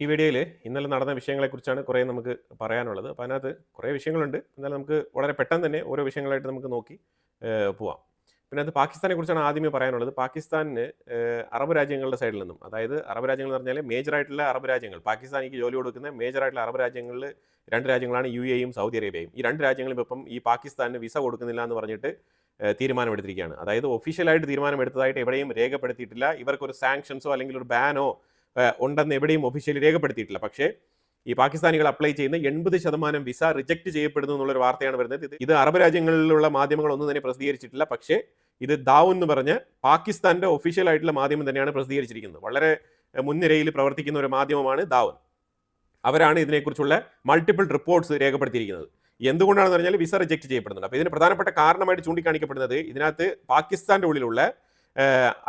ഈ വീഡിയോയിൽ ഇന്നലെ നടന്ന വിഷയങ്ങളെക്കുറിച്ചാണ് കുറേ നമുക്ക് പറയാനുള്ളത്. അപ്പോൾ അതിനകത്ത് കുറേ വിഷയങ്ങളുണ്ട്. എന്നാലും നമുക്ക് വളരെ പെട്ടെന്ന് തന്നെ ഓരോ വിഷയങ്ങളായിട്ട് നമുക്ക് നോക്കി പോവാം. പിന്നെ അത് പാകിസ്ഥാനെ കുറിച്ചാണ് ആദ്യമേ പറയാനുള്ളത്. പാകിസ്ഥാനിന് അറബ് രാജ്യങ്ങളുടെ സൈഡിൽ നിന്നും, അതായത് അറബ് രാജ്യങ്ങൾ എന്ന് പറഞ്ഞാൽ മേജറായിട്ടുള്ള അറബ് രാജ്യങ്ങൾ, പാകിസ്ഥാനിക്ക് ജോലി കൊടുക്കുന്ന മേജറായിട്ടുള്ള അറബ് രാജ്യങ്ങളിൽ രണ്ട് രാജ്യങ്ങളാണ് UAEയും സൗദി അറേബ്യയും. ഈ രണ്ട് രാജ്യങ്ങളും ഇപ്പം ഈ പാകിസ്ഥാനിന് വിസ കൊടുക്കുന്നില്ല എന്ന് പറഞ്ഞിട്ട് തീരുമാനമെടുത്തിരിക്കുകയാണ്. അതായത് ഒഫീഷ്യലായിട്ട് തീരുമാനമെടുത്തതായിട്ട് എവിടെയും രേഖപ്പെടുത്തിയിട്ടില്ല. ഇവർക്കൊരു സാങ്ഷൻസോ അല്ലെങ്കിൽ ഒരു ബാനോ ഉണ്ടെന്ന് എവിടെയും ഒഫീഷ്യലി രേഖപ്പെടുത്തിയിട്ടില്ല. പക്ഷേ ഈ പാകിസ്ഥാനികൾ അപ്ലൈ ചെയ്യുന്ന 80% വിസ റിജക്ട് ചെയ്യപ്പെടുന്നു എന്നുള്ളൊരു വാർത്തയാണ് വരുന്നത്. ഇത് അറബ് രാജ്യങ്ങളിലുള്ള മാധ്യമങ്ങളൊന്നും തന്നെ പ്രസിദ്ധീകരിച്ചിട്ടില്ല. പക്ഷേ ഇത് ദാവ് എന്ന് പറഞ്ഞ പാകിസ്ഥാന്റെ ഒഫീഷ്യൽ ആയിട്ടുള്ള മാധ്യമം തന്നെയാണ് പ്രസിദ്ധീകരിച്ചിരിക്കുന്നത്. വളരെ മുൻനിരയിൽ പ്രവർത്തിക്കുന്ന ഒരു മാധ്യമമാണ് ദാവ്. അവരാണ് ഇതിനെക്കുറിച്ചുള്ള മൾട്ടിപ്പിൾ റിപ്പോർട്ട്സ് രേഖപ്പെടുത്തിയിരിക്കുന്നത്. എന്തുകൊണ്ടാണെന്ന് പറഞ്ഞാൽ വിസ റിജക്ട് ചെയ്യപ്പെടുന്നുണ്ട്. അപ്പോൾ ഇതിന് പ്രധാനപ്പെട്ട കാരണമായിട്ട് ചൂണ്ടിക്കാണിക്കപ്പെടുന്നത് ഇതിനകത്ത് പാകിസ്ഥാന്റെ ഉള്ളിലുള്ള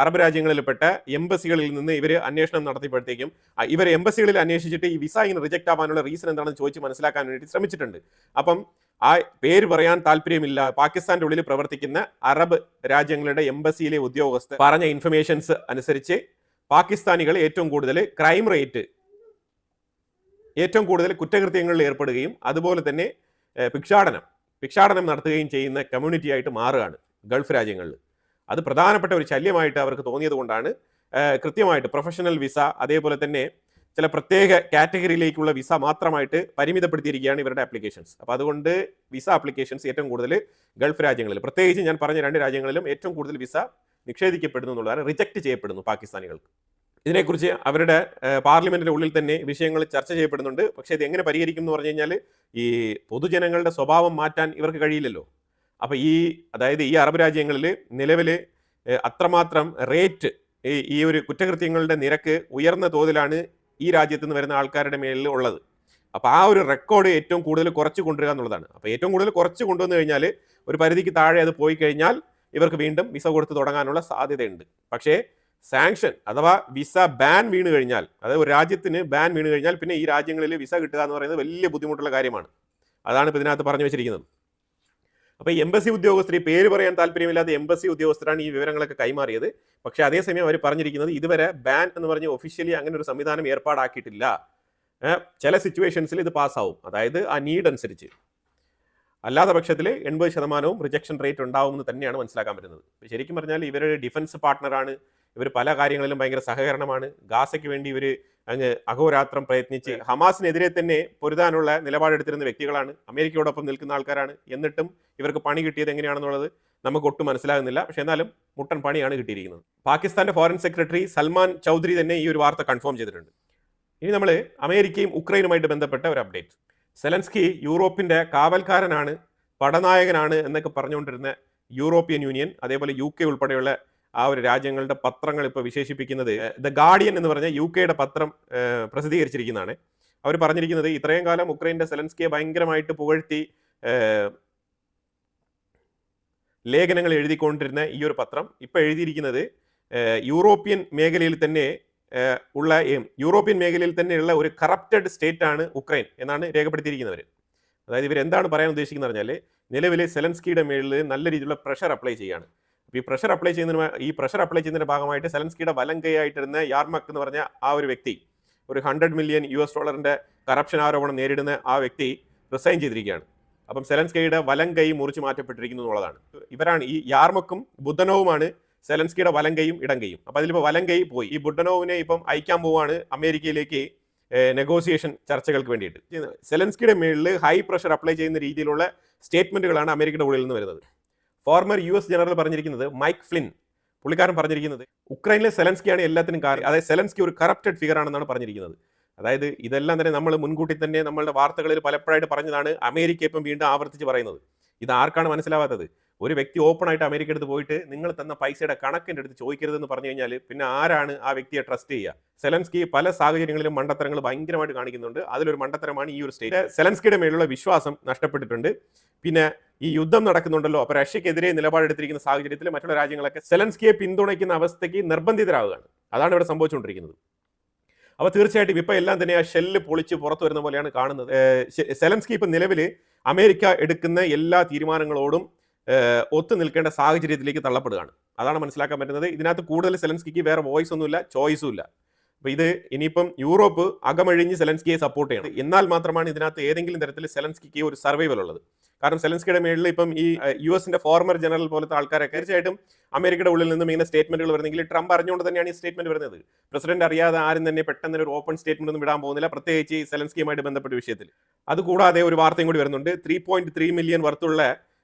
അറബ് രാജ്യങ്ങളിൽപ്പെട്ട എംബസികളിൽ നിന്ന് ഇവർ അന്വേഷണം നടത്തിയപ്പോഴത്തേക്കും ഇവർ എംബസികളിൽ അന്വേഷിച്ചിട്ട് ഈ വിസ ഇങ്ങനെ റിജക്ട് ആവാനുള്ള റീസൺ എന്താണെന്ന് ചോദിച്ച് മനസ്സിലാക്കാൻ വേണ്ടി ശ്രമിച്ചിട്ടുണ്ട്. അപ്പം ആ പേര് പറയാൻ താല്പര്യമില്ല പാകിസ്ഥാന്റെ ഉള്ളിൽ പ്രവർത്തിക്കുന്ന അറബ് രാജ്യങ്ങളുടെ എംബസിയിലെ ഉദ്യോഗസ്ഥർ പറഞ്ഞ ഇൻഫർമേഷൻസ് അനുസരിച്ച് പാകിസ്ഥാനികൾ ഏറ്റവും കൂടുതൽ ക്രൈം റേറ്റ്, ഏറ്റവും കൂടുതൽ കുറ്റകൃത്യങ്ങളിൽ ഏർപ്പെടുകയും അതുപോലെ തന്നെ ഭിക്ഷാടനം നടത്തുകയും ചെയ്യുന്ന കമ്മ്യൂണിറ്റി ആയിട്ട് മാറുകയാണ് ഗൾഫ് രാജ്യങ്ങളിൽ. അത് പ്രധാനപ്പെട്ട ഒരു ശല്യമായിട്ട് അവർക്ക് തോന്നിയത് കൊണ്ടാണ് കൃത്യമായിട്ട് പ്രൊഫഷണൽ വിസ, അതേപോലെ തന്നെ ചില പ്രത്യേക കാറ്റഗറിയിലേക്കുള്ള വിസ മാത്രമായിട്ട് പരിമിതപ്പെടുത്തിയിരിക്കുകയാണ് ഇവരുടെ ആപ്ലിക്കേഷൻസ്. അപ്പോൾ അതുകൊണ്ട് വിസ ആപ്ലിക്കേഷൻസ് ഏറ്റവും കൂടുതൽ ഗൾഫ് രാജ്യങ്ങളിൽ, പ്രത്യേകിച്ച് ഞാൻ പറഞ്ഞ രണ്ട് രാജ്യങ്ങളിലും ഏറ്റവും കൂടുതൽ വിസ നിഷേധിക്കപ്പെടുന്നു എന്നുള്ളതാണ്, റിജക്ട് ചെയ്യപ്പെടുന്നു പാകിസ്ഥാനികൾക്ക്. ഇതിനെക്കുറിച്ച് അവരുടെ പാർലമെന്റിന്റെ ഉള്ളിൽ തന്നെ വിഷയങ്ങൾ ചർച്ച ചെയ്യപ്പെടുന്നുണ്ട്. പക്ഷേ ഇത് എങ്ങനെ പരിഹരിക്കും എന്ന് പറഞ്ഞു കഴിഞ്ഞാൽ ഈ പൊതുജനങ്ങളുടെ സ്വഭാവം മാറ്റാൻ ഇവർക്ക് കഴിയില്ലല്ലോ. അപ്പോൾ അതായത് ഈ അറബ് രാജ്യങ്ങളിൽ നിലവിൽ അത്രമാത്രം റേറ്റ്, ഈ ഒരു കുറ്റകൃത്യങ്ങളുടെ നിരക്ക് ഉയർന്ന തോതിലാണ് ഈ രാജ്യത്ത് നിന്ന് വരുന്ന ആൾക്കാരുടെ മേലിൽ ഉള്ളത്. അപ്പോൾ ആ ഒരു റെക്കോർഡ് ഏറ്റവും കൂടുതൽ കുറച്ച് കൊണ്ടുവരിക എന്നുള്ളതാണ്. അപ്പോൾ ഏറ്റവും കൂടുതൽ കുറച്ച് കൊണ്ടുവന്നു കഴിഞ്ഞാൽ ഒരു പരിധിക്ക് താഴെ അത് പോയി കഴിഞ്ഞാൽ ഇവർക്ക് വീണ്ടും വിസ കൊടുത്ത് തുടങ്ങാനുള്ള സാധ്യതയുണ്ട്. പക്ഷേ സാങ്ഷൻ അഥവാ വിസ ബാൻ വീണ് കഴിഞ്ഞാൽ, അതായത് ഒരു രാജ്യത്തിന് ബാൻ വീണ് കഴിഞ്ഞാൽ പിന്നെ ഈ രാജ്യങ്ങളിൽ വിസ കിട്ടുക എന്ന് പറയുന്നത് വലിയ ബുദ്ധിമുട്ടുള്ള കാര്യമാണ്. അതാണ് ഇപ്പോൾ ഇതിനകത്ത് പറഞ്ഞു വെച്ചിരിക്കുന്നത്. അപ്പോൾ എംബസി ഉദ്യോഗസ്ഥർ, പേര് പറയാൻ താല്പര്യമില്ലാത്ത എംബസി ഉദ്യോഗസ്ഥരാണ് ഈ വിവരങ്ങളൊക്കെ കൈമാറിയത്. പക്ഷേ അതേസമയം അവർ പറഞ്ഞിരിക്കുന്നത് ഇതുവരെ ബാൻ എന്ന് പറഞ്ഞ് ഒഫീഷ്യലി അങ്ങനെ ഒരു സംവിധാനം ഏർപ്പാടാക്കിയിട്ടില്ല. ചില സിറ്റുവേഷൻസിൽ ഇത് പാസ്സാവും, അതായത് ആ നീഡ് അനുസരിച്ച്. അല്ലാത്ത പക്ഷത്തിൽ 80% റിജക്ഷൻ റേറ്റ് ഉണ്ടാവുമെന്ന് തന്നെയാണ് മനസ്സിലാക്കാൻ പറ്റുന്നത്. ശരിക്കും പറഞ്ഞാൽ ഇവരുടെ ഡിഫൻസ് പാർട്ട്ണറാണ്, ഇവർ പല കാര്യങ്ങളിലും ഭയങ്കര സഹകരണമാണ്. ഗാസയ്ക്ക് വേണ്ടി ഇവർ അങ്ങ് അഹോരാത്രം പ്രയത്നിച്ച് ഹമാസിനെതിരെ തന്നെ പൊരുതാനുള്ള നിലപാടെടുത്തിരുന്ന വ്യക്തികളാണ്, അമേരിക്കയോടൊപ്പം നിൽക്കുന്ന ആൾക്കാരാണ്. എന്നിട്ടും ഇവർക്ക് പണി കിട്ടിയത് എങ്ങനെയാണെന്നുള്ളത് നമുക്ക് ഒട്ടും മനസ്സിലാകുന്നില്ല. പക്ഷെ എന്നാലും മുട്ടൻ പണിയാണ് കിട്ടിയിരിക്കുന്നത്. പാകിസ്ഥാന്റെ ഫോറിൻ സെക്രട്ടറി സൽമാൻ ചൗധരി തന്നെ ഈ ഒരു വാർത്ത കൺഫേം ചെയ്തിട്ടുണ്ട്. ഇനി നമ്മൾ അമേരിക്കയും ഉക്രൈനുമായിട്ട് ബന്ധപ്പെട്ട ഒരു അപ്ഡേറ്റ്. സെലൻസ്കി യൂറോപ്പിന്റെ കാവൽക്കാരനാണ്, പടനായകനാണ് എന്നൊക്കെ പറഞ്ഞുകൊണ്ടിരുന്ന യൂറോപ്യൻ യൂണിയൻ, അതേപോലെ UK ഉൾപ്പെടെയുള്ള ആ ഒരു രാജ്യങ്ങളുടെ പത്രങ്ങൾ ഇപ്പോൾ വിശേഷിപ്പിക്കുന്നത്, ദ ഗാർഡിയൻ എന്ന് പറഞ്ഞ UKയുടെ പത്രം പ്രസിദ്ധീകരിച്ചിരിക്കുന്നതാണ്. അവർ പറഞ്ഞിരിക്കുന്നത് ഇത്രയും കാലം ഉക്രൈൻ്റെ സെലൻസ്കിയെ ഭയങ്കരമായിട്ട് പുകഴ്ത്തി ലേഖനങ്ങൾ എഴുതിക്കൊണ്ടിരുന്ന ഈ ഒരു പത്രം ഇപ്പോൾ എഴുതിയിരിക്കുന്നത് യൂറോപ്യൻ മേഖലയിൽ തന്നെയുള്ള ഒരു കറപ്റ്റഡ് സ്റ്റേറ്റ് ആണ് ഉക്രൈൻ എന്നാണ് രേഖപ്പെടുത്തിയിരിക്കുന്നവർ. അതായത് ഇവരെന്താണ് പറയാൻ ഉദ്ദേശിക്കുന്നത് പറഞ്ഞാൽ നിലവിൽ സെലൻസ്കിയുടെ മേളിൽ നല്ല രീതിയിലുള്ള പ്രഷർ അപ്ലൈ ചെയ്യുകയാണ്. ഈ പ്രഷർ അപ്ലൈ ചെയ്യുന്നതിന്റെ ഭാഗമായിട്ട് സെലൻസ്കിയുടെ വലം കൈയായിട്ടിരുന്ന യാർമക് എന്ന് പറഞ്ഞ ആ ഒരു വ്യക്തി, ഒരു $100 മില്യൺ കറപ്ഷൻ ആരോപണം നേരിടുന്ന ആ വ്യക്തി റിസൈൻ ചെയ്തിരിക്കുകയാണ്. അപ്പം സെലൻസ്കിയുടെ വലം കൈ മുറിച്ച് മാറ്റപ്പെട്ടിരിക്കുന്നു എന്നുള്ളതാണ്. ഇവരാണ് ഈ യാർമക്കും ബുദ്ധനോവുമാണ് സെലൻസ്കിയുടെ വലം കൈയും ഇടം കൈയും. അപ്പം അതിലിപ്പോൾ വലം കൈ പോയി. ഈ ബുദ്ധനോവിനെ ഇപ്പം അയക്കാൻ പോവാണ് അമേരിക്കയിലേക്ക് നെഗോസിയേഷൻ ചർച്ചകൾക്ക് വേണ്ടിയിട്ട്. സെലൻസ്കിയുടെ മേളിൽ ഹൈ പ്രഷർ അപ്ലൈ ചെയ്യുന്ന രീതിയിലുള്ള സ്റ്റേറ്റ്മെന്റുകളാണ് അമേരിക്കയുടെ ഉള്ളിൽ നിന്ന് വരുന്നത്. ഫോർമർ US ജനറൽ പറഞ്ഞിരിക്കുന്നത്, മൈക്ക് ഫ്ലിൻ, പുള്ളിക്കാരൻ പറഞ്ഞിരിക്കുന്നത് ഉക്രൈനിലെ സെലൻസ്കിയാണ് എല്ലാത്തിനും കാര്യം. അതായത് സെലൻസ്കി ഒരു കറപ്റ്റഡ് ഫിഗർ ആണെന്നാണ് പറഞ്ഞിരിക്കുന്നത്. അതായത് ഇതെല്ലാം തന്നെ നമ്മൾ മുൻകൂട്ടി തന്നെ നമ്മളുടെ വാർത്തകളിൽ പലപ്പോഴായിട്ട് പറഞ്ഞതാണ്. അമേരിക്ക ഇപ്പം വീണ്ടും ആവർത്തിച്ച് പറയുന്നത്. ഇത് ആർക്കാണ് മനസ്സിലാവാത്തത്? ഒരു വ്യക്തി ഓപ്പൺ ആയിട്ട് അമേരിക്ക എടുത്ത് പോയിട്ട് നിങ്ങൾ തന്ന പൈസയുടെ കണക്കിൻ്റെ അടുത്ത് ചോദിക്കരുതെന്ന് പറഞ്ഞു കഴിഞ്ഞാൽ പിന്നെ ആരാണ് ആ വ്യക്തിയെ ട്രസ്റ്റ് ചെയ്യുക? സെലൻസ്കി പല സാഹചര്യങ്ങളിലും മണ്ടത്തരങ്ങൾ ഭയങ്കരമായിട്ട് കാണിക്കുന്നുണ്ട്. അതിലൊരു മണ്ടത്തരമാണ് ഈ ഒരു സ്റ്റേറ്റ്. സെലൻസ്കിയുടെ മേലുള്ള വിശ്വാസം നഷ്ടപ്പെട്ടിട്ടുണ്ട്. പിന്നെ ഈ യുദ്ധം നടക്കുന്നുണ്ടല്ലോ, അപ്പോൾ റഷ്യക്കെതിരെ നിലപാടെടുത്തിരിക്കുന്ന സാഹചര്യത്തിൽ മറ്റുള്ള രാജ്യങ്ങളൊക്കെ സെലൻസ്കിയെ പിന്തുണയ്ക്കുന്ന അവസ്ഥയ്ക്ക് നിർബന്ധിതരാവുകയാണ്. അതാണ് ഇവിടെ സംഭവിച്ചുകൊണ്ടിരിക്കുന്നത്. അപ്പോൾ തീർച്ചയായിട്ടും ഇപ്പം എല്ലാം തന്നെ ആ ഷെല്ല് പൊളിച്ച് പുറത്തു വരുന്ന പോലെയാണ് കാണുന്നത്. സെലൻസ്കി ഇപ്പം നിലവിൽ അമേരിക്ക എടുക്കുന്ന എല്ലാ തീരുമാനങ്ങളോടും ഒത്തു നിൽക്കേണ്ട സാഹചര്യത്തിലേക്ക് തള്ളപ്പെടുകയാണ്. അതാണ് മനസ്സിലാക്കാൻ പറ്റുന്നത്. ഇതിനകത്ത് കൂടുതൽ സെലൻസ്കിക്ക് വേറെ വോയിസ് ഒന്നുമില്ല, ചോയ്സും ഇല്ല. അപ്പോൾ ഇത് ഇനിയിപ്പം യൂറോപ്പ് അകമഴിഞ്ഞ് സെലൻസ്കിയെ സപ്പോർട്ട് ചെയ്യണം. എന്നാൽ മാത്രമാണ് ഇതിനകത്ത് ഏതെങ്കിലും തരത്തിൽ സെലൻസ്കിക്ക് ഒരു സർവൈവൽ ഉള്ളത്. കാരണം സെലൻസ്കിയുടെ മേളിൽ ഇപ്പം ഈ US ഫോർമർ ജനറൽ പോലത്തെ ആൾക്കാരൊക്കെ തീർച്ചയായിട്ടും അമേരിക്കയുടെ ഉള്ളിൽ നിന്നും ഇങ്ങനെ സ്റ്റേറ്റ്മെന്റുകൾ വരുന്നെങ്കിൽ ട്രംപ് അറിഞ്ഞുകൊണ്ട് തന്നെയാണ് ഈ സ്റ്റേറ്റ്മെന്റ് വരുന്നത്. പ്രസിഡന്റ് അറിയാതെ ആരും തന്നെ പെട്ടെന്ന് ഒരു ഓപ്പൺ സ്റ്റേറ്റ്മെന്റ് ഒന്നും വിടാൻ പോകുന്നില്ല, പ്രത്യേകിച്ച് ഈ സെലൻസ്കിയുമായിട്ട് ബന്ധപ്പെട്ട വിഷയത്തിൽ. അതുകൂടാതെ ഒരു വാർത്തയും കൂടി വരുന്നുണ്ട്. 3.3 മില്യൺ വർത്തുള്ള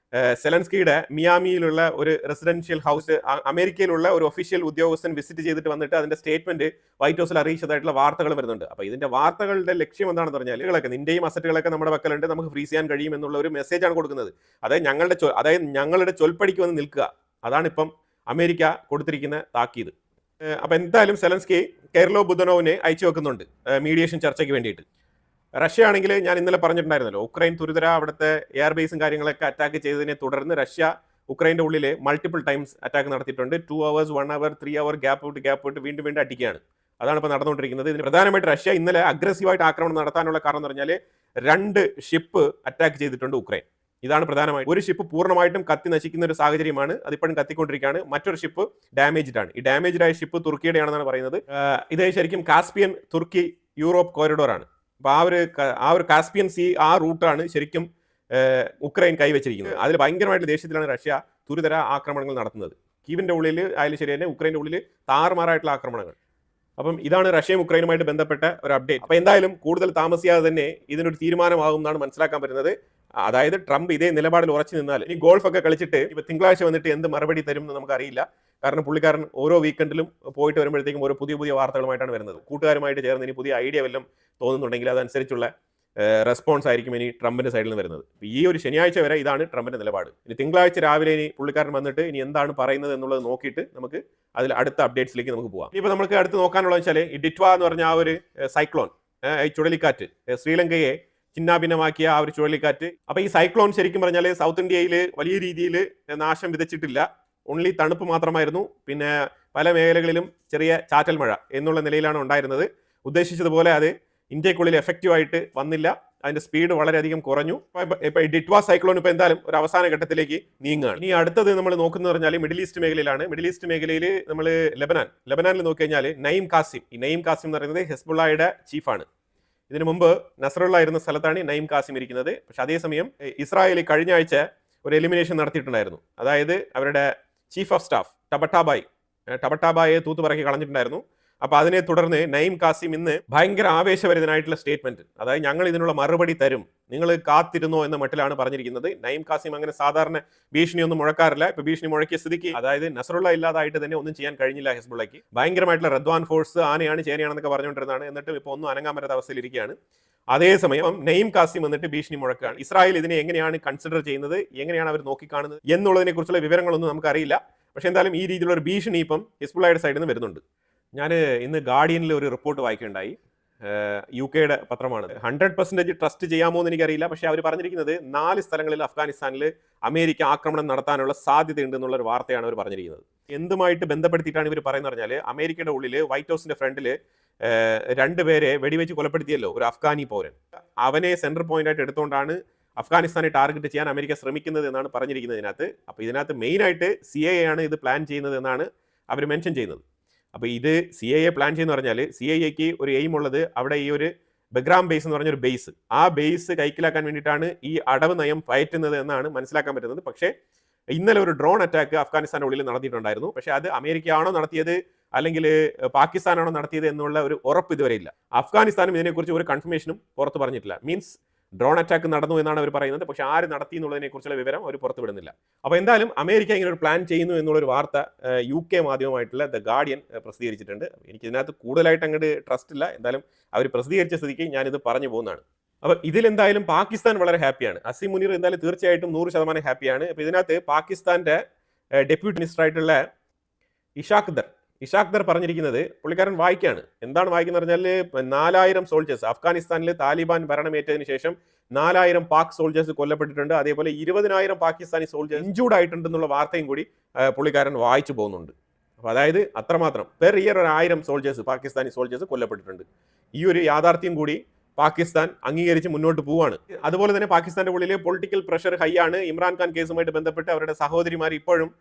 സെലൻസ്കിയുടെ മിയാമിയിലുള്ള ഒരു റെസിഡൻഷ്യൽ ഹൗസ് അമേരിക്കയിലുള്ള ഒരു ഒഫീഷ്യൽ ഉദ്യോഗസ്ഥൻ വിസിറ്റ് ചെയ്തിട്ട് വന്നിട്ട് അതിന്റെ സ്റ്റേറ്റ്മെന്റ് വൈറ്റ് ഹൗസിൽ അറിയിച്ചതായിട്ടുള്ള വാർത്തകൾ വരുന്നുണ്ട്. അപ്പോൾ ഇതിന്റെ വാർത്തകളുടെ ലക്ഷ്യം എന്താണെന്ന് പറഞ്ഞാൽ നിന്റെയും അസറ്റുകളൊക്കെ നമ്മുടെ പക്കലുണ്ട്, നമുക്ക് ഫ്രീസ് ചെയ്യാൻ കഴിയും എന്നുള്ള ഒരു മെസ്സേജാണ് കൊടുക്കുന്നത്. അതായത് ഞങ്ങളുടെ ചൊൽപ്പടിക്ക് വന്ന് നിൽക്കുക, അതാണ് ഇപ്പം അമേരിക്ക കൊടുത്തിരിക്കുന്ന താക്കീത്. അപ്പം എന്തായാലും സെലൻസ്കി കെർലോ ബുദനോവിനെ അയച്ചു വെക്കുന്നുണ്ട് മീഡിയേഷൻ ചർച്ചയ്ക്ക് വേണ്ടിയിട്ട്. റഷ്യ ആണെങ്കിൽ ഞാൻ ഇന്നലെ പറഞ്ഞിട്ടുണ്ടായിരുന്നല്ലോ, ഉക്രൈൻ തുരിതര അവിടുത്തെ എയർബേസും കാര്യങ്ങളൊക്കെ അറ്റാക്ക് ചെയ്തതിനെ തുടർന്ന് റഷ്യ ഉക്രൈൻ്റെ ഉള്ളിൽ മൾട്ടിപ്പിൾ ടൈംസ് അറ്റാക്ക് നടത്തിയിട്ടുണ്ട്. 2 hours 1 hour 3 hour ഗ്യാപ്പ് വിട്ട് വീണ്ടും അടിക്കുകയാണ്. അതാണ് ഇപ്പോൾ നടന്നുകൊണ്ടിരിക്കുന്നത്. ഇതിന് പ്രധാനമായിട്ട് റഷ്യ ഇന്നലെ അഗ്രസീവായിട്ട് ആക്രമണം നടത്താനുള്ള കാരണം എന്ന് പറഞ്ഞാൽ 2 ഷിപ്പ് അറ്റാക്ക് ചെയ്തിട്ടുണ്ട് ഉക്രൈൻ. ഇതാണ് പ്രധാനമായിട്ട്. ഒരു ഷിപ്പ് പൂർണ്ണമായിട്ടും കത്തി നശിക്കുന്ന ഒരു സാഹചര്യമാണ്, അതിപ്പോഴും കത്തിക്കൊണ്ടിരിക്കുകയാണ്. മറ്റൊരു ഷിപ്പ് ഡാമേജ്ഡ് ആണ്. ഈ ഡാമേജ്ഡ് ആയ ഷിപ്പ് തുർക്കിയുടെ ആണെന്നാണ് പറയുന്നത്. ഇത് ശരിക്കും കാസ്പിയൻ തുർക്കി യൂറോപ്പ് കോറിഡോർ ആണ്. അപ്പോൾ ആ ഒരു കാസ്പിയൻ സീ ആ റൂട്ടാണ് ശരിക്കും ഉക്രൈൻ കൈവച്ചിരിക്കുന്നത്. അതിൽ ഭയങ്കരമായിട്ട് ദേഷ്യത്തിലാണ് റഷ്യ തുരിതര ആക്രമണങ്ങൾ നടത്തുന്നത്. കീവിന്റെ ഉള്ളിൽ ആയാലും ശരി തന്നെ ഉക്രൈൻ്റെ ഉള്ളിൽ താറുമാറായിട്ടുള്ള ആക്രമണങ്ങൾ. അപ്പം ഇതാണ് റഷ്യയും ഉക്രൈനുമായിട്ട് ബന്ധപ്പെട്ട ഒരു അപ്ഡേറ്റ്. അപ്പോൾ എന്തായാലും കൂടുതൽ താമസിയാതെ തന്നെ ഇതിനൊരു തീരുമാനമാകും എന്നാണ് മനസ്സിലാക്കാൻ പറ്റുന്നത്. അതായത് ട്രംപ് ഇതേ നിലപാടിൽ ഉറച്ചു നിന്നാൽ ഈ ഗോൾഫ് ഒക്കെ കളിച്ചിട്ട് ഇപ്പൊ തിങ്കളാഴ്ച വന്നിട്ട് എന്ത് മറുപടി തരും എന്ന് നമുക്കറിയില്ല. കാരണം പുള്ളിക്കാരൻ ഓരോ വീക്കെൻഡിലും പോയിട്ട് വരുമ്പോഴത്തേക്കും ഓരോ പുതിയ വാർത്തകളുമായിട്ടാണ് വരുന്നത്. കൂട്ടുകാരുമായിട്ട് ചേർന്ന് ഇനി പുതിയ ഐഡിയ വല്ലതും തോന്നുന്നുണ്ടെങ്കിൽ അതനുസരിച്ചുള്ള റെസ്പോൺസ് ആയിരിക്കും ഇനി ട്രംപിന്റെ സൈഡിൽ നിന്ന് വരുന്നത്. ഈ ഒരു ശനിയാഴ്ച വരെ ഇതാണ് ട്രംപിന്റെ നിലപാട്. ഇനി തിങ്കളാഴ്ച രാവിലെ ഇനി പുള്ളിക്കാരൻ വന്നിട്ട് ഇനി എന്താണ് പറയുന്നത് എന്നുള്ളത് നോക്കിയിട്ട് നമുക്ക് അതിൽ അടുത്ത അപ്ഡേറ്റ്സിലേക്ക് നമുക്ക് പോകാം. ഇനിയിപ്പോൾ നമുക്ക് അടുത്ത് നോക്കാനുള്ളത് വെച്ചാൽ ഈ ഡിറ്റ്വ എന്ന് പറഞ്ഞ ആ ഒരു സൈക്ലോൺ, ഈ ചുഴലിക്കാറ്റ് ശ്രീലങ്കയെ ചിന്നാഭിന്നമാക്കിയ ആ ഒരു ചുഴലിക്കാറ്റ്. അപ്പൊ ഈ സൈക്ലോൺ ശരിക്കും പറഞ്ഞാൽ സൗത്ത് ഇന്ത്യയിൽ വലിയ രീതിയിൽ നാശം വിതച്ചിട്ടില്ല. ഓൺലി തണുപ്പ് മാത്രമായിരുന്നു. പിന്നെ പല മേഖലകളിലും ചെറിയ ചാറ്റൽ മഴ എന്നുള്ള നിലയിലാണ് ഉണ്ടായിരുന്നത്. ഉദ്ദേശിച്ചതുപോലെ അത് ഇന്ത്യക്കുള്ളിൽ എഫക്റ്റീവായിട്ട് വന്നില്ല. അതിന്റെ സ്പീഡ് വളരെയധികം കുറഞ്ഞു. ഇപ്പൊ ഡിറ്റ്വ സൈക്ലോൺ ഇപ്പൊ എന്തായാലും ഒരു അവസാന ഘട്ടത്തിലേക്ക് നീങ്ങുകയാണ്. ഇനി അടുത്തത് നമ്മൾ നോക്കുന്നത് പറഞ്ഞാൽ മിഡിൽ ഈസ്റ്റ് മേഖലയിലാണ്. മിഡിൽ ഈസ്റ്റ് മേഖലയിൽ നമ്മൾ ലെബനാനിൽ നോക്കി കഴിഞ്ഞാൽ നഈം കാസിം എന്ന് പറയുന്നത് ഹെസ്ബുള്ളയുടെ ചീഫാണ്. ഇതിനു മുമ്പ് നസറുള്ള ആയിരുന്ന സ്ഥലത്താണ് നഈം കാസിം ഇരിക്കുന്നത്. പക്ഷെ അതേസമയം ഇസ്രായേൽ കഴിഞ്ഞ ആഴ്ച ഒരു എലിമിനേഷൻ നടത്തിയിട്ടുണ്ടായിരുന്നു. അതായത് അവരുടെ ചീഫ് ഓഫ് സ്റ്റാഫ് ടബട്ടാബായെ തൂത്തുപറക്കി കളഞ്ഞിട്ടുണ്ടായിരുന്നു. അപ്പോൾ അതിനെ തുടർന്ന് നഈം കാസിം ഇന്ന് ഭയങ്കര ആവേശഭരിതനായിട്ടുള്ള സ്റ്റേറ്റ്മെന്റ്, അതായത് ഞങ്ങൾ ഇതിനുള്ള മറുപടി തരും, നിങ്ങൾ കാത്തിരുന്നോ എന്ന മട്ടിലാണ് പറഞ്ഞിരിക്കുന്നത്. നഈം കാസിം അങ്ങനെ സാധാരണ ഭീഷണിയൊന്നും മുഴക്കാറില്ല. ഇപ്പൊ ഭീഷണി മുഴക്കിയ സ്ഥിതിക്ക് അതായത് നസറുള്ള ഇല്ലാതായിട്ട് തന്നെ ഒന്നും ചെയ്യാൻ കഴിഞ്ഞില്ല ഹെസ്ബുള്ളയ്ക്ക്. ഭയങ്കരമായിട്ടുള്ള റദ്വാൻ ഫോഴ്സ് ആനയാണ് ചേനയാണെന്നൊക്കെ പറഞ്ഞുകൊണ്ടിരുന്നതാണ്. എന്നിട്ടും ഇപ്പോൾ ഒന്നും അനങ്ങാൻ പറ്റാത്ത അവസ്ഥയിലിരിക്കുകയാണ്. അതേസമയം നഈം കാസിം എന്നിട്ട് ഭീഷണി മുഴക്കുകയാണ്. ഇസ്രായേൽ ഇതിനെ എങ്ങനെയാണ് കൺസിഡർ ചെയ്യുന്നത്, എങ്ങനെയാണ് അവർ നോക്കിക്കാണുന്നത് എന്നുള്ളതിനെ കുറിച്ചുള്ള വിവരങ്ങളൊന്നും നമുക്കറിയില്ല. പക്ഷെ എന്തായാലും ഈ രീതിയിലുള്ള ഒരു ഭീഷണി ഇപ്പം ഹിസ്ബുള്ളയുടെ സൈഡിൽ നിന്ന് വരുന്നുണ്ട്. ഞാൻ ഇന്ന് ഗാർഡിയനിൽ ഒരു റിപ്പോർട്ട് വായിക്കുകയുണ്ടായി. UK പത്രമാണ്. 100% ട്രസ്റ്റ് ചെയ്യാമോ എന്ന് എനിക്കറിയില്ല. പക്ഷേ അവർ പറഞ്ഞിരിക്കുന്നത് 4 സ്ഥലങ്ങളിൽ അഫ്ഗാനിസ്ഥാനിൽ അമേരിക്ക ആക്രമണം നടത്താനുള്ള സാധ്യതയുണ്ട് എന്നുള്ളൊരു വാർത്തയാണ് അവർ പറഞ്ഞിരിക്കുന്നത്. എന്തുമായിട്ട് ബന്ധപ്പെടുത്തിയിട്ടാണ് ഇവർ പറയുന്നത് പറഞ്ഞാൽ, അമേരിക്കയുടെ ഉള്ളിൽ വൈറ്റ് ഹൗസിന്റെ ഫ്രണ്ടിൽ 2 പേരെ വെടിവെച്ച് കൊലപ്പെടുത്തിയല്ലോ, ഒരു അഫ്ഗാനി പൗരൻ. അവനെ സെൻട്രൽ പോയിന്റ് ആയിട്ട് എടുത്തുകൊണ്ടാണ് അഫ്ഗാനിസ്ഥാനെ ടാർഗറ്റ് ചെയ്യാൻ അമേരിക്ക ശ്രമിക്കുന്നത് എന്നാണ് പറഞ്ഞിരിക്കുന്നത് ഇതിനകത്ത്. അപ്പോൾ ഇതിനകത്ത് മെയിനായിട്ട് CIA ആണ് ഇത് പ്ലാൻ ചെയ്യുന്നത് എന്നാണ് അവർ മെൻഷൻ ചെയ്യുന്നത്. അപ്പോൾ ഇത് CIA പ്ലാൻ ചെയ്യുന്ന പറഞ്ഞാൽ CIAക്ക് ഒരു എയിം ഉള്ളത് അവിടെ ഈ ഒരു ബഗ്രാം ബേസ് എന്ന് പറഞ്ഞൊരു ബേസ്, ആ ബേസ് കൈക്കലാക്കാൻ വേണ്ടിയിട്ടാണ് ഈ അടവ് നയം പയറ്റുന്നത് എന്നാണ് മനസ്സിലാക്കാൻ പറ്റുന്നത്. പക്ഷേ ഇന്നലെ ഒരു ഡ്രോൺ അറ്റാക്ക് അഫ്ഗാനിസ്ഥാൻ്റെ ഉള്ളിൽ നടത്തിയിട്ടുണ്ടായിരുന്നു. പക്ഷേ അത് അമേരിക്കയാണോ നടത്തിയത് അല്ലെങ്കിൽ പാകിസ്ഥാനാണോ നടത്തിയത് എന്നുള്ള ഒരു ഉറപ്പ് ഇതുവരെ ഇല്ല. അഫ്ഗാനിസ്ഥാനും ഇതിനെക്കുറിച്ച് ഒരു കൺഫർമേഷനും പുറത്ത് പറഞ്ഞിട്ടില്ല. മീൻസ് ഡ്രോൺ അറ്റാക്ക് നടന്നു എന്നാണ് അവർ പറയുന്നത്. പക്ഷേ ആര് നടത്തി എന്നുള്ളതിനെ കുറിച്ചുള്ള വിവരം അവർ പുറത്തു വിടുന്നില്ല. അപ്പോൾ എന്തായാലും അമേരിക്ക ഇങ്ങനെ ഒരു പ്ലാൻ ചെയ്യുന്നു എന്നുള്ളൊരു വാർത്ത UK മാധ്യമമായിട്ടുള്ള ദ ഗാർഡിയൻ പ്രസിദ്ധീകരിച്ചിട്ടുണ്ട്. എനിക്ക് ഇതിനകത്ത് കൂടുതലായിട്ട് അങ്ങോട്ട് ട്രസ്റ്റ് ഇല്ല. എന്തായാലും അവർ പ്രസിദ്ധീകരിച്ച സ്ഥിതിക്ക് ഞാനിത് പറഞ്ഞു പോകുന്നതാണ്. അപ്പോൾ ഇതിലെന്തായാലും പാകിസ്ഥാൻ വളരെ ഹാപ്പിയാണ്. അസീം മുനീർ എന്തായാലും തീർച്ചയായിട്ടും 100% ഹാപ്പിയാണ്. അപ്പോൾ ഇതിനകത്ത് പാകിസ്ഥാൻ്റെ ഡെപ്യൂട്ടി മിനിസ്റ്റർ ആയിട്ടുള്ള ഇഷാഖ് ദർ പറഞ്ഞിരിക്കുന്നത്, പുള്ളിക്കാരൻ വായിക്കാണ്. എന്താണ് വായിക്കുന്നത് പറഞ്ഞാൽ 4000 സോൾജേഴ്സ് അഫ്ഗാനിസ്ഥാനിൽ താലിബാൻ ഭരണമേറ്റതിന് ശേഷം 4000 പാക് സോൾജേഴ്സ് കൊല്ലപ്പെട്ടിട്ടുണ്ട്. അതേപോലെ 20,000 പാകിസ്ഥാനി സോൾജേഴ്സ് ഇൻജൂർഡ് ആയിട്ടുണ്ടെന്നുള്ള വാർത്തയും കൂടി പുള്ളിക്കാരൻ വായിച്ചു പോകുന്നുണ്ട്. അപ്പോൾ അതായത് അത്രമാത്രം per year 1000 soldiers Pakistani soldiers കൊല്ലപ്പെട്ടിട്ടുണ്ട്. ഈ ഒരു യാഥാർത്ഥ്യം കൂടി പാകിസ്ഥാൻ അംഗീകരിച്ച് മുന്നോട്ട് പോവാണ്. അതുപോലെ തന്നെ പാകിസ്ഥാന്റെ ഉള്ളിൽ പൊളിറ്റിക്കൽ പ്രഷർ ഹൈ ആണ്. ഇമ്രാൻഖാൻ കേസുമായിട്ട് ബന്ധപ്പെട്ട് അവരുടെ സഹോദരിമാർ ഇപ്പോഴും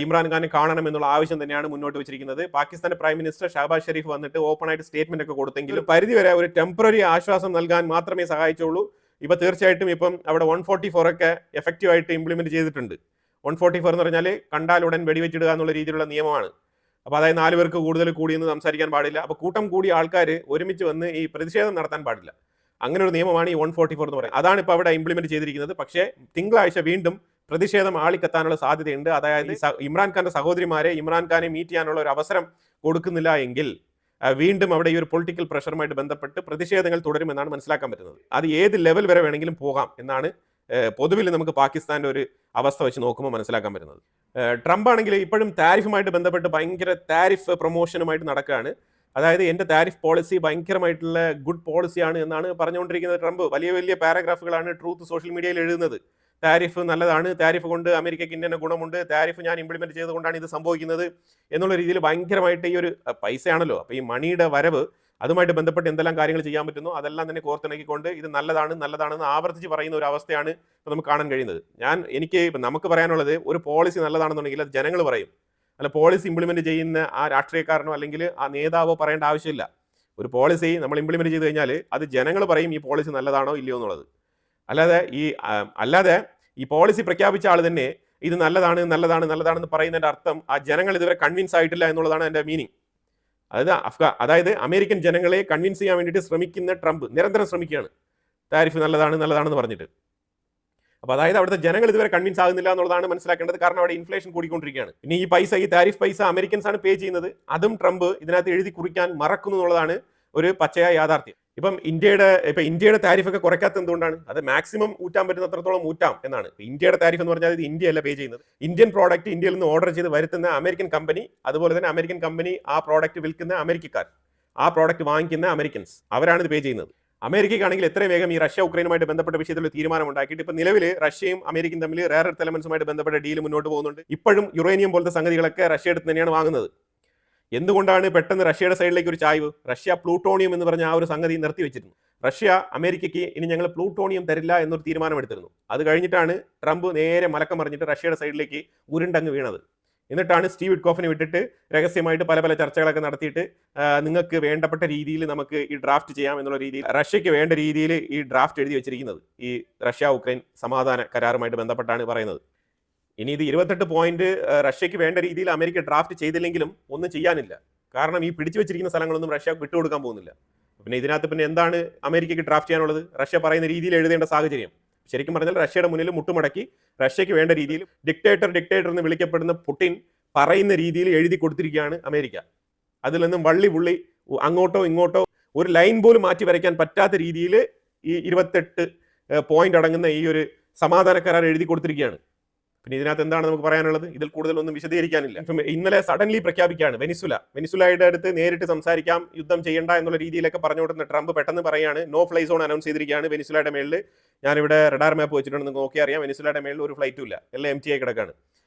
ഇമ്രാൻഖാനെ കാണണം എന്നുള്ള ആവശ്യം തന്നെയാണ് മുന്നോട്ട് വെച്ചിരിക്കുന്നത്. പാകിസ്ഥാന്റെ പ്രൈം മിനിസ്റ്റർ ഷഹബാസ് ഷെരീഫ് വന്നിട്ട് ഓപ്പൺ ആയിട്ട് സ്റ്റേറ്റ്മെന്റ് ഒക്കെ കൊടുത്തെങ്കിലും പരിധിവരെ ഒരു ടെമ്പററി ആശ്വാസം നൽകാൻ മാത്രമേ സഹായിച്ചുള്ളൂ. ഇപ്പൊ തീർച്ചയായിട്ടും ഇപ്പം അവിടെ 144 ഒക്കെ എഫക്റ്റീവ് ആയിട്ട് ഇംപ്ലിമെന്റ് ചെയ്തിട്ടുണ്ട്. 144 എന്ന് പറഞ്ഞാൽ കണ്ടാലുടൻ വെടിവെച്ചിടുക എന്നുള്ള രീതിയിലുള്ള നിയമമാണ്. അപ്പോൾ അതായത് 4 പേർക്ക് കൂടുതൽ കൂടിയെന്ന് സംസാരിക്കാൻ പാടില്ല. അപ്പോൾ കൂട്ടം കൂടിയ ആൾക്കാർ ഒരുമിച്ച് വന്ന് ഈ പ്രതിഷേധം നടത്താൻ പാടില്ല. അങ്ങനെ ഒരു നിയമമാണ് ഈ 144 എന്ന് പറയുന്നത്. അതാണ് ഇപ്പോൾ അവിടെ ഇംപ്ലിമെന്റ് ചെയ്തിരിക്കുന്നത്. പക്ഷേ തിങ്കളാഴ്ച വീണ്ടും പ്രതിഷേധം ആളിക്കത്താനുള്ള സാധ്യതയുണ്ട്. അതായത് ഇമ്രാൻഖാന്റെ സഹോദരിമാരെ ഇമ്രാൻഖാനെ മീറ്റ് ചെയ്യാനുള്ള ഒരു അവസരം കൊടുക്കുന്നില്ല എങ്കിൽ വീണ്ടും അവിടെ ഈ ഒരു പൊളിറ്റിക്കൽ പ്രഷറുമായിട്ട് ബന്ധപ്പെട്ട് പ്രതിഷേധങ്ങൾ തുടരുമെന്നാണ് മനസ്സിലാക്കാൻ പറ്റുന്നത്. അത് ഏത് ലെവൽ വരെ വേണമെങ്കിലും പോകാം എന്നാണ് പൊതുവിൽ നമുക്ക് പാകിസ്ഥാന്റെ ഒരു അവസ്ഥ വെച്ച് നോക്കുമ്പോൾ മനസ്സിലാക്കാൻ പറ്റുന്നത്. ട്രംപ് ആണെങ്കിൽ ഇപ്പോഴും താരിഫുമായിട്ട് ബന്ധപ്പെട്ട് ഭയങ്കര താരിഫ് പ്രൊമോഷനുമായിട്ട് നടക്കുകയാണ്. അതായത് എൻ്റെ താരിഫ് പോളിസി ഭയങ്കരമായിട്ടുള്ള ഗുഡ് പോളിസിയാണ് എന്നാണ് പറഞ്ഞുകൊണ്ടിരിക്കുന്നത് ട്രംപ്. വലിയ വലിയ പാരഗ്രാഫുകളാണ് ട്രൂത്ത് സോഷ്യൽ മീഡിയയിൽ എഴുതുന്നത്. താരിഫ് നല്ലതാണ്, താരിഫ് കൊണ്ട് അമേരിക്കയ്ക്ക് ഇന്ന ഗുണമുണ്ട്, താരിഫ് ഞാൻ ഇംപ്ലിമെന്റ് ചെയ്തുകൊണ്ടാണ് ഇത് സംഭവിക്കുന്നത് എന്നുള്ള രീതിയിൽ ഭയങ്കരമായിട്ട് ഈ ഒരു പൈസയാണല്ലോ, അപ്പോൾ ഈ മണിയുടെ വരവ് അതുമായിട്ട് ബന്ധപ്പെട്ട് എന്തെല്ലാം കാര്യങ്ങൾ ചെയ്യാൻ പറ്റുന്നു അതെല്ലാം തന്നെ കോർത്തിണക്കിക്കൊണ്ട് ഇത് നല്ലതാണെന്ന് ആവർത്തിച്ച് പറയുന്ന ഒരു അവസ്ഥയാണ് ഇപ്പോൾ നമുക്ക് കാണാൻ കഴിയുന്നത്. എനിക്ക് നമുക്ക് പറയാനുള്ളത്, ഒരു പോളിസി നല്ലതാണെന്നുണ്ടെങ്കിൽ അത് ജനങ്ങൾ പറയും. അല്ല പോളിസി ഇംപ്ലിമെന്റ് ചെയ്യുന്ന ആ രാഷ്ട്രീയക്കാരനോ അല്ലെങ്കിൽ ആ നേതാവോ പറയേണ്ട ആവശ്യമില്ല. ഒരു പോളിസി നമ്മൾ ഇംപ്ലിമെന്റ് ചെയ്ത് കഴിഞ്ഞാൽ അത് ജനങ്ങൾ പറയും ഈ പോളിസി നല്ലതാണോ ഇല്ലയോ എന്നുള്ളത്. അല്ലാതെ ഈ പോളിസി പ്രഖ്യാപിച്ച ആൾ തന്നെ ഇത് നല്ലതാണെന്ന് പറയുന്നതിന്റെ അർത്ഥം ആ ജനങ്ങൾ ഇതുവരെ കൺവിൻസ് ആയിട്ടില്ല എന്നുള്ളതാണ് എൻ്റെ മീനിങ്. അതായത് അമേരിക്കൻ ജനങ്ങളെ കൺവിൻസ് ചെയ്യാൻ വേണ്ടിയിട്ട് ശ്രമിക്കുന്ന ട്രംപ് നിരന്തരം ശ്രമിക്കുകയാണ് താരിഫ് നല്ലതാണെന്ന് പറഞ്ഞിട്ട്. അപ്പോൾ അതായത് അവിടുത്തെ ജനങ്ങൾ ഇതുവരെ കൺവിൻസ് ആകുന്നില്ല എന്നുള്ളതാണ് മനസ്സിലാക്കേണ്ടത്. കാരണം അവിടെ ഇൻഫ്ലേഷൻ കൂടിക്കൊണ്ടിരിക്കുകയാണ്. പിന്നെ ഈ താരിഫ് പൈസ അമേരിക്കൻസ് ആണ് പേ ചെയ്യുന്നത്. അതും ട്രംപ് ഇതിനകത്ത് എഴുതി കുറിക്കാൻ മറക്കുന്നു എന്നുള്ളതാണ് ഒരു പച്ചയായ യാഥാർത്ഥ്യം. ഇപ്പം ഇന്ത്യയുടെ താരിഫൊക്കെ കുറയ്ക്കാത്ത എന്തുകൊണ്ടാണ്? അത് മാക്സിമം ഊറ്റാൻ പറ്റുന്നത്രത്തോളം ഊറ്റാം എന്നാണ്. ഇന്ത്യയുടെ താരിഫ് എന്ന് പറഞ്ഞാൽ ഇത് ഇന്ത്യയല്ല പേ ചെയ്യുന്നത്. ഇന്ത്യൻ പ്രോഡക്റ്റ് ഇന്ത്യയിൽ നിന്ന് ഓർഡർ ചെയ്ത് വരുത്തുന്ന അമേരിക്കൻ കമ്പനി, അതുപോലെ തന്നെ അമേരിക്കൻ കമ്പനി ആ പ്രോഡക്റ്റ് വിൽക്കുന്ന അമേരിക്കക്കാർ, ആ പ്രോഡക്റ്റ് വാങ്ങിക്കുന്ന അമേരിക്കൻസ്, അവരാണ് ഇത് പേ ചെയ്യുന്നത്. അമേരിക്കയ്ക്കാണെങ്കിൽ എത്രയും വേഗം ഈ റഷ്യ ഉക്രൈനുമായിട്ട് ബന്ധപ്പെട്ട വിഷയത്തിൽ ഒരു തീരുമാനം ഉണ്ടാക്കിയിട്ട് ഇപ്പം നിലവിൽ റഷ്യയും അമേരിക്കയും തമ്മിൽ റെയർ എർത്ത് എലമെന്റ്സുമായിട്ട് ബന്ധപ്പെട്ട ഡീൽ മുന്നോട്ട് പോകുന്നുണ്ട്. ഇപ്പോഴും യുറേനിയം പോലത്തെ സംഗതികളൊക്കെ റഷ്യ അടുത്ത് തന്നെയാണ് വാങ്ങുന്നത്. എന്തുകൊണ്ടാണ് പെട്ടെന്ന് റഷ്യയുടെ സൈഡിലേക്ക് ഒരു ചായ്വ്? റഷ്യ പ്ലൂട്ടോണിയം എന്ന് പറഞ്ഞ ആ ഒരു സംഗതി നിർത്തി വെച്ചിരുന്നു. റഷ്യ അമേരിക്കയ്ക്ക് ഇനി ഞങ്ങൾ പ്ലൂട്ടോണിയം തരില്ല എന്നൊരു തീരുമാനമെടുത്തിരുന്നു. അത് കഴിഞ്ഞിട്ടാണ് ട്രംപ് നേരെ മലക്കം പറഞ്ഞിട്ട് റഷ്യയുടെ സൈഡിലേക്ക് ഉരുണ്ടങ്ങ് വീണത്. എന്നിട്ടാണ് സ്റ്റീവ് വിറ്റ്കോഫിനെ വിട്ടിട്ട് രഹസ്യമായിട്ട് പല ചർച്ചകളൊക്കെ നടത്തിയിട്ട് നിങ്ങൾക്ക് വേണ്ടപ്പെട്ട രീതിയിൽ നമുക്ക് ഈ ഡ്രാഫ്റ്റ് ചെയ്യാം എന്നുള്ള രീതിയിൽ റഷ്യയ്ക്ക് വേണ്ട രീതിയിൽ ഈ ഡ്രാഫ്റ്റ് എഴുതി വെച്ചിരിക്കുന്നത് ഈ റഷ്യ ഉക്രൈൻ സമാധാന കരാറുമായിട്ട് ബന്ധപ്പെട്ടാണ് പറയുന്നത്. ഇനി ഇത് 28 പോയിന്റ് റഷ്യയ്ക്ക് വേണ്ട രീതിയിൽ അമേരിക്ക ഡ്രാഫ്റ്റ് ചെയ്തില്ലെങ്കിലും ഒന്നും ചെയ്യാനില്ല. കാരണം ഈ പിടിച്ചു വെച്ചിരിക്കുന്ന സ്ഥലങ്ങളൊന്നും റഷ്യ വിട്ടുകൊടുക്കാൻ പോകുന്നില്ല. പിന്നെ ഇതിനകത്ത് പിന്നെ എന്താണ് അമേരിക്കയ്ക്ക് ഡ്രാഫ്റ്റ് ചെയ്യാനുള്ളത്? റഷ്യ പറയുന്ന രീതിയിൽ എഴുതേണ്ട സാഹചര്യം. ശരിക്കും പറഞ്ഞാൽ റഷ്യയുടെ മുന്നിൽ മുട്ടുമടക്കി റഷ്യയ്ക്ക് വേണ്ട രീതിയിൽ ഡിക്റ്റേറ്റർ എന്ന് വിളിക്കപ്പെടുന്ന പുടിൻ പറയുന്ന രീതിയിൽ എഴുതി കൊടുത്തിരിക്കുകയാണ് അമേരിക്ക. അതിൽ നിന്നും വള്ളി അങ്ങോട്ടോ ഇങ്ങോട്ടോ ഒരു ലൈൻ പോലും മാറ്റി വരയ്ക്കാൻ പറ്റാത്ത രീതിയിൽ ഈ 28 പോയിന്റ് അടങ്ങുന്ന ഈ ഒരു സമാധാന കരാർ എഴുതി കൊടുത്തിരിക്കുകയാണ്. പിന്നെ ഇതിനകത്ത് എന്താണ് നമുക്ക് പറയാനുള്ളത്? ഇതിൽ കൂടുതലൊന്നും വിശദീകരിക്കാനില്ല. ഇന്നലെ സഡൻലി പ്രഖ്യാപിക്കുകയാണ് വെനിസുലയുടെ അടുത്ത് നേരിട്ട് സംസാരിക്കാം, യുദ്ധം ചെയ്യണ്ട എന്നുള്ള രീതിയിലൊക്കെ പറഞ്ഞുകൊണ്ടിരുന്ന ട്രംപ് പെട്ടെന്ന് പറയാണ് നോ ഫ്ലൈ സോൺ അനൗൺസ് ചെയ്തിരിക്കുകയാണ്. വെനിസുലയുടെ മേളിൽ ഞാനിവിടെ റഡാർ മാപ്പ് വെച്ചിട്ടുണ്ടെന്ന് നോക്കി അറിയാം, വെനിസുലയുടെ മേളിൽ ഒരു ഫ്ലൈറ്റും ഇല്ല, എല്ലാം എംറ്റി ആയി കിടക്കാണ്,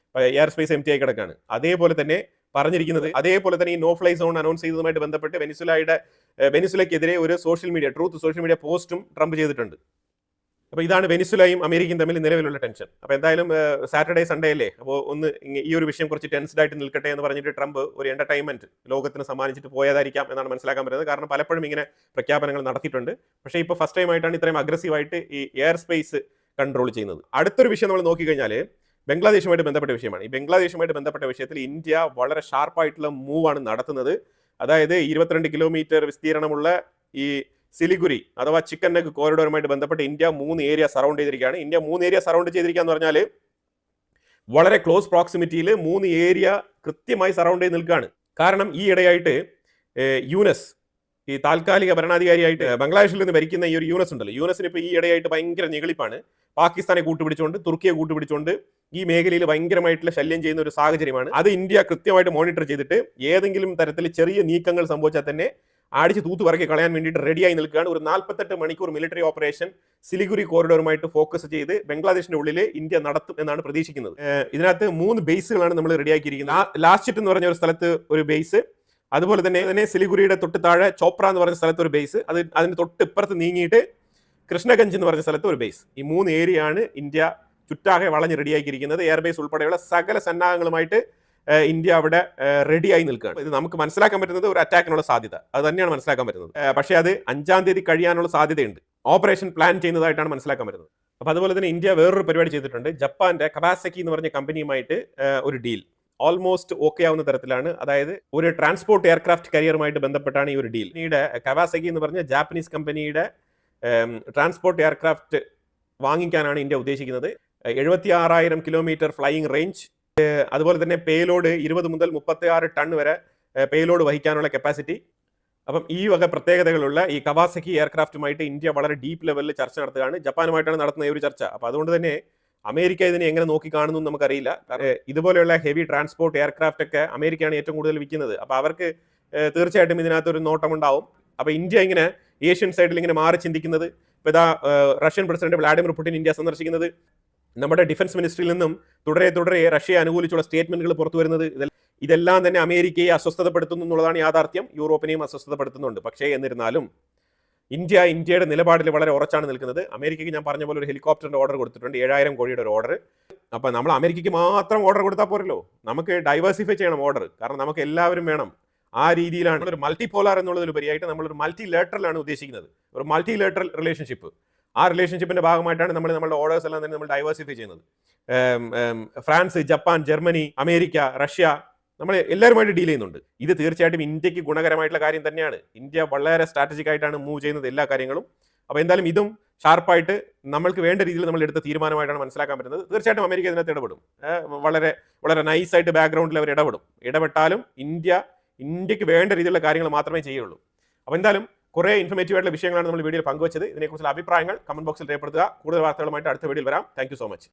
എയർ സ്പേസ് എംറ്റി ആയി കിടക്കാണ്. അതേപോലെ തന്നെ ഈ നോ ഫ്ലൈ സോൺ അനൗൺസ് ചെയ്തതുമായിട്ട് ബന്ധപ്പെട്ട് വെനിസുലയ്ക്കെതിരെ ഒരു ട്രൂത്ത് സോഷ്യൽ മീഡിയ പോസ്റ്റും ട്രംപ് ചെയ്തിട്ടുണ്ട്. അപ്പോൾ ഇതാണ് വെനിസുലയും അമേരിക്കയും തമ്മിൽ നിലവിലുള്ള ടെൻഷൻ. അപ്പോൾ എന്തായാലും സാറ്റർഡേ സൺഡേ അല്ലേ, അപ്പോൾ ഒന്ന് ഈ ഒരു വിഷയം കുറച്ച് ടെൻസ്ഡ് ആയിട്ട് നിൽക്കട്ടെ എന്ന് പറഞ്ഞിട്ട് ട്രംപ് ഒരു എന്റർടൈൻമെന്റ് ലോകത്തിന് സമ്മാനിച്ചിട്ട് പോയതായിരിക്കാം എന്നാണ് മനസ്സിലാക്കാൻ പറ്റുന്നത്. കാരണം പലപ്പോഴും ഇങ്ങനെ പ്രഖ്യാപനങ്ങൾ നടത്തിയിട്ടുണ്ട്. പക്ഷേ ഇപ്പോൾ ഫസ്റ്റ് ടൈം ആയിട്ടാണ് ഇത്രയും അഗ്രസീവായിട്ട് ഈ എയർ സ്പേസ് കൺട്രോൾ ചെയ്യുന്നത്. അടുത്തൊരു വിഷയം നമ്മൾ നോക്കിക്കഴിഞ്ഞാൽ ബംഗ്ലാദേശുമായിട്ട് ബന്ധപ്പെട്ട വിഷയമാണ്. ഈ ബംഗ്ലാദേശുമായിട്ട് ബന്ധപ്പെട്ട വിഷയത്തിൽ ഇന്ത്യ വളരെ ഷാർപ്പായിട്ടുള്ള മൂവാണ് നടത്തുന്നത്. അതായത് 22 കിലോമീറ്റർ വിസ്തീർണമുള്ള ഈ സിലിഗുരി അഥവാ ചിക്കൻ നെഗ് കോറിഡോറുമായിട്ട് ബന്ധപ്പെട്ട് ഇന്ത്യ 3 ഏരിയ സറൗണ്ട് ചെയ്തിരിക്കുകയാണ്. ഇന്ത്യ 3 ഏരിയ സറൗണ്ട് ചെയ്തിരിക്കുക എന്ന് പറഞ്ഞാൽ വളരെ ക്ലോസ് പ്രോക്സിമിറ്റിയിൽ 3 ഏരിയ കൃത്യമായി സറൗണ്ട് ചെയ്ത് നിൽക്കുകയാണ്. കാരണം ഈ ഇടയായിട്ട് യൂനസ്, ഈ താൽക്കാലിക ഭരണാധികാരിയായിട്ട് ബംഗ്ലാദേശിൽ നിന്ന് ഭരിക്കുന്ന ഈ ഒരു യൂനസ് ഉണ്ടല്ലോ, യൂനസിന് ഇപ്പോൾ ഈ ഇടയായിട്ട് ഭയങ്കര ഞെളിപ്പാണ്. പാകിസ്ഥാനെ കൂട്ടുപിടിച്ചുകൊണ്ട്, തുർക്കിയെ കൂട്ടുപിടിച്ചുകൊണ്ട് ഈ മേഖലയിൽ ഭയങ്കരമായിട്ടുള്ള ശല്യം ചെയ്യുന്ന ഒരു സാഹചര്യമാണ്. അത് ഇന്ത്യ കൃത്യമായിട്ട് മോണിറ്റർ ചെയ്തിട്ട് ഏതെങ്കിലും തരത്തിൽ ചെറിയ നീക്കങ്ങൾ സംഭവിച്ചാൽ തന്നെ അടിച്ച് തൂത്തുപറക്കി കളയാൻ വേണ്ടിയിട്ട് റെഡിയായി നിൽക്കുകയാണ്. ഒരു 48 മണിക്കൂർ മിലിറ്ററി ഓപ്പറേഷൻ സിലിഗുരി കോറിഡോറുമായിട്ട് ഫോക്കസ് ചെയ്ത് ബംഗ്ലാദേശിന്റെ ഉള്ളിൽ ഇന്ത്യ നടത്തും എന്നാണ് പ്രതീക്ഷിക്കുന്നത്. ഇതിനകത്ത് 3 ബേസുകളാണ് നമ്മൾ റെഡിയാക്കിയിരിക്കുന്നത്. ലാസ്റ്റിറ്റ് എന്ന് പറഞ്ഞ ഒരു സ്ഥലത്ത് ഒരു ബേസ്, അതുപോലെ തന്നെ സിലിഗുരിയുടെ തൊട്ട് താഴെ ചോപ്ര എന്ന് പറഞ്ഞ സ്ഥലത്ത് ഒരു ബേസ്, അതിന് തൊട്ട് ഇപ്പുറത്ത് നീങ്ങിയിട്ട് കൃഷ്ണഗഞ്ച് എന്ന് പറഞ്ഞ സ്ഥലത്ത് ഒരു ബേസ്. ഈ 3 ഏരിയ ആണ് ഇന്ത്യ ചുറ്റാകെ വളഞ്ഞ് റെഡിയാക്കിയിരിക്കുന്നത്. എയർബേസ് ഉൾപ്പെടെയുള്ള സകല സന്നാഹങ്ങളുമായിട്ട് ഇന്ത്യ അവിടെ റെഡിയായി നിൽക്കുകയാണ്. ഇത് നമുക്ക് മനസ്സിലാക്കാൻ പറ്റുന്നത് ഒരു അറ്റാക്കിനുള്ള സാധ്യത, അത് തന്നെയാണ് മനസ്സിലാക്കാൻ പറ്റുന്നത്. പക്ഷേ അത് 5-ാം തീയതി കഴിയാനുള്ള സാധ്യതയുണ്ട്. ഓപ്പറേഷൻ പ്ലാൻ ചെയ്യുന്നതായിട്ടാണ് മനസ്സിലാക്കാൻ പറ്റുന്നത്. അപ്പോൾ അതുപോലെ തന്നെ ഇന്ത്യ വേറൊരു പരിപാടി ചെയ്തിട്ടുണ്ട്. ജപ്പാന്റെ കവാസക്കി എന്ന് പറഞ്ഞ കമ്പനിയുമായിട്ട് ഒരു ഡീൽ ഓൾമോസ്റ്റ് ഓക്കെ ആവുന്ന തരത്തിലാണ്. അതായത് ഒരു ട്രാൻസ്പോർട്ട് എയർക്രാഫ്റ്റ് കരിയറുമായിട്ട് ബന്ധപ്പെട്ടാണ് ഈ ഒരു ഡീൽ. പിന്നീട് കവാസക്കി എന്ന് പറഞ്ഞ ജാപ്പനീസ് കമ്പനിയുടെ ട്രാൻസ്പോർട്ട് എയർക്രാഫ്റ്റ് വാങ്ങിക്കാനാണ് ഇന്ത്യ ഉദ്ദേശിക്കുന്നത്. 76,000 കിലോമീറ്റർ ഫ്ലൈയിങ് റേഞ്ച്, അതുപോലെ തന്നെ പേലോഡ് 20 മുതൽ 36 ടൺ വരെ പേലോഡ് വഹിക്കാനുള്ള കപ്പാസിറ്റി. അപ്പം ഈ വക പ്രത്യേകതകളുള്ള ഈ കവാസക്കി എയർക്രാഫ്റ്റുമായിട്ട് ഇന്ത്യ വളരെ ഡീപ്പ് ലെവലിൽ ചർച്ച നടത്തുകയാണ്. ജപ്പാനുമായിട്ടാണ് നടത്തുന്ന ഈ ഒരു ചർച്ച. അപ്പോൾ അതുകൊണ്ട് തന്നെ അമേരിക്ക ഇതിനെ എങ്ങനെ നോക്കി കാണുന്നു എന്ന് നമുക്കറിയില്ല. ഇതുപോലെയുള്ള ഹെവി ട്രാൻസ്പോർട്ട് എയർക്രാഫ്റ്റ് ഒക്കെ അമേരിക്കയാണ് ഏറ്റവും കൂടുതൽ വിൽക്കുന്നത്. അപ്പോൾ അവർക്ക് തീർച്ചയായിട്ടും ഇതിനകത്തൊരു നോട്ടമുണ്ടാവും. അപ്പോൾ ഇന്ത്യ ഇങ്ങനെ ഏഷ്യൻ സൈഡിൽ ഇങ്ങനെ മാറി ചിന്തിക്കുന്നത്, ഇപ്പോൾ ഇതാ Russian president Vladimir Putin India സന്ദർശിക്കുന്നത്, നമ്മുടെ ഡിഫൻസ് മിനിസ്ട്രിയിൽ നിന്നും തുടരെ റഷ്യയെ അനുകൂലിച്ചുള്ള സ്റ്റേറ്റ്മെന്റുകൾ പുറത്തു വരുന്നത്, ഇതെല്ലാം തന്നെ അമേരിക്കയെ അസ്വസ്ഥതപ്പെടുത്തുന്നു എന്നുള്ളതാണ് യാഥാർത്ഥ്യം. യൂറോപ്പിനെയും അസ്വസ്ഥതപ്പെടുത്തുന്നുണ്ട്. പക്ഷേ എന്നിരുന്നാലും ഇന്ത്യയുടെ നിലപാടിൽ വളരെ ഉറച്ചാണ് നിൽക്കുന്നത്. അമേരിക്കയ്ക്ക് ഞാൻ പറഞ്ഞ പോലെ ഒരു ഹെലികോപ്റ്ററിന്റെ ഓർഡർ കൊടുത്തിട്ടുണ്ട്, 7,000 കോടിയുടെ ഒരു ഓർഡർ. അപ്പോൾ നമ്മൾ അമേരിക്കയ്ക്ക് മാത്രം ഓർഡർ കൊടുത്താൽ പോരല്ലോ, നമുക്ക് ഡൈവേഴ്സിഫൈ ചെയ്യണം ഓർഡർ. കാരണം നമുക്ക് എല്ലാവരും വേണം. ആ രീതിയിലാണ് ഒരു മൾട്ടി പോലാർ എന്നുള്ളതിലുപരിയായിട്ട് നമ്മളൊരു മൾട്ടി ലേറ്ററലാണ് ഉദ്ദേശിക്കുന്നത്, ഒരു മൾട്ടി ലേറ്ററൽ റിലേഷൻഷിപ്പ്. ആ റിലേഷൻഷിപ്പിന്റെ ഭാഗമായിട്ടാണ് നമ്മുടെ ഓർഡേഴ്സ് എല്ലാം തന്നെ നമ്മൾ ഡൈവേഴ്സിഫൈ ചെയ്യുന്നത്. France, Japan, Germany, America, Russia, നമ്മൾ എല്ലാവരുമായിട്ട് ഡീൽ ചെയ്യുന്നുണ്ട്. ഇത് തീർച്ചയായിട്ടും ഇന്ത്യക്ക് ഗുണകരമായിട്ടുള്ള കാര്യം തന്നെയാണ്. ഇന്ത്യ വളരെ സ്ട്രാറ്റജിക് ആയിട്ടാണ് മൂവ് ചെയ്യുന്നത് എല്ലാ കാര്യങ്ങളും. അപ്പോൾ എന്തായാലും ഇതും ഷാർപ്പായിട്ട് നമ്മൾക്ക് വേണ്ട രീതിയിൽ നമ്മൾ എടുത്ത തീരുമാനമായിട്ടാണ് മനസ്സിലാക്കാൻ പറ്റുന്നത്. തീർച്ചയായിട്ടും അമേരിക്ക ഇതിനകത്ത് ഇടപെടും. വളരെ നൈസായിട്ട് ബാക്ക്ഗ്രൗണ്ടിൽ അവർ ഇടപെട്ടാലും ഇന്ത്യക്ക് വേണ്ട രീതിയിലുള്ള കാര്യങ്ങൾ മാത്രമേ ചെയ്യുള്ളൂ. അപ്പോൾ എന്തായാലും കുറേ ഇൻഫർമേറ്റീവ് ആയിട്ടുള്ള വിഷയങ്ങളാണ് നമ്മൾ വീഡിയോയിൽ പങ്കുവച്ചത്. ഇതിനെക്കുറിച്ചുള്ള അഭിപ്രായങ്ങൾ കമന്റ് ബോക്സിൽ രേഖപ്പെടുത്തുക. കൂടുതൽ വാർത്തകളുമായിട്ട് അടുത്ത വീഡിയോയിൽ വരാം. Thank you so much.